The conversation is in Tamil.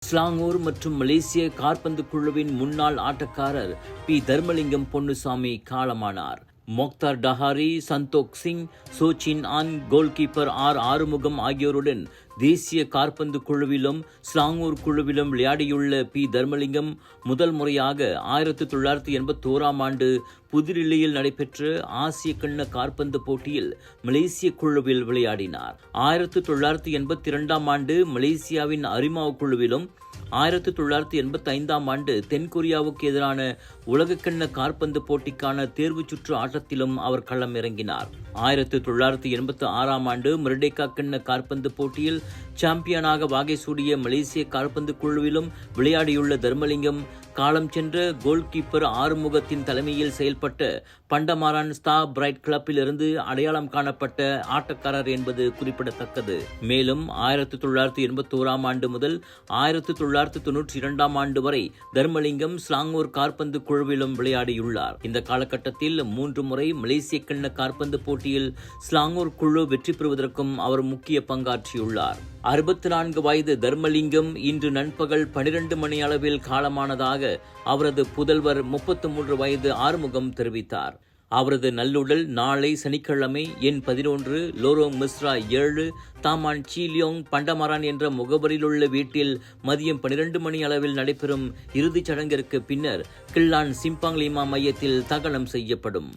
ஸ்லாங்கூர் மற்றும் மலேசிய காற்பந்து குழுவின் முன்னாள் ஆட்டக்காரர் பி தர்மலிங்கம் பொன்னுசாமி காலமானார். Mokhtar Dahari, Santokh Singh, Soh Chin Aun, goalkeeper Arumugam ஆகியோருடன் தேசிய காற்பந்து குழுவிலும் ஸ்லாங்கூர் குழுவிலும் விளையாடியுள்ள பி தர்மலிங்கம் முதல் முறையாக 1981ஆம் ஆண்டு புதுடில்லியில் நடைபெற்ற ஆசிய கிண்ண காற்பந்து போட்டியில் மலேசிய குழுவில் விளையாடினார். 1982ஆம் ஆண்டு மலேசியாவின் அரிமாவ் குழுவிலும் 1985ஆம் ஆண்டு தென்கொரியாவுக்கு எதிரான உலகக்கிண்ண காற்பந்து போட்டிக்கான தேர்வுச் சுற்று ஆட்டத்திலும் அவர் களம் இறங்கினார். 1986ஆம் ஆண்டு மெர்டேக்கா கிண்ண காற்பந்து போட்டியில் சாம்பியனாக வாகை சூடிய மலேசிய காற்பந்து குழுவிலும் விளையாடியுள்ள தர்மலிங்கம் காலம் சென்ற கோல்கீப்பர் ஆறுமுகத்தின் தலைமையில் செயல்பட்ட பண்டமாரான் ஸ்தா பிரைட் கிளப்பில் இருந்து அடையாளம் காணப்பட்ட ஆட்டக்காரர் என்பது குறிப்பிடத்தக்கது. மேலும் 1981ஆம் ஆண்டு முதல் 1992ஆம் ஆண்டு வரை தர்மலிங்கம் ஸ்லாங்கூர் காற்பந்து குழுவிலும் விளையாடியுள்ளார். இந்த காலகட்டத்தில் 3 முறை மலேசிய கிண்ண காற்பந்து போட்டியில் ஸ்லாங்கூர் குழு வெற்றி பெறுவதற்கும் அவர் முக்கிய பங்காற்றியுள்ளார். 64 வயது தர்மலிங்கம் இன்று நண்பகல் 12 மணி அளவில் காலமானதாக அவரது புதல்வர் 33 வயது ஆறுமுகம் தெரிவித்தார். அவரது நல்லுடல் நாளை சனிக்கிழமை எண் 11 லோரோங் மிஸ்ரா 7 தாமான் சீலியோங் பண்டமாரான் என்ற முகவரியிலுள்ள வீட்டில் மதியம் 12 மணி அளவில் நடைபெறும் இறுதிச் சடங்கிற்கு பின்னர் கில்லான் சிம்பாங் லீமா மையத்தில் தகனம் செய்யப்படும்.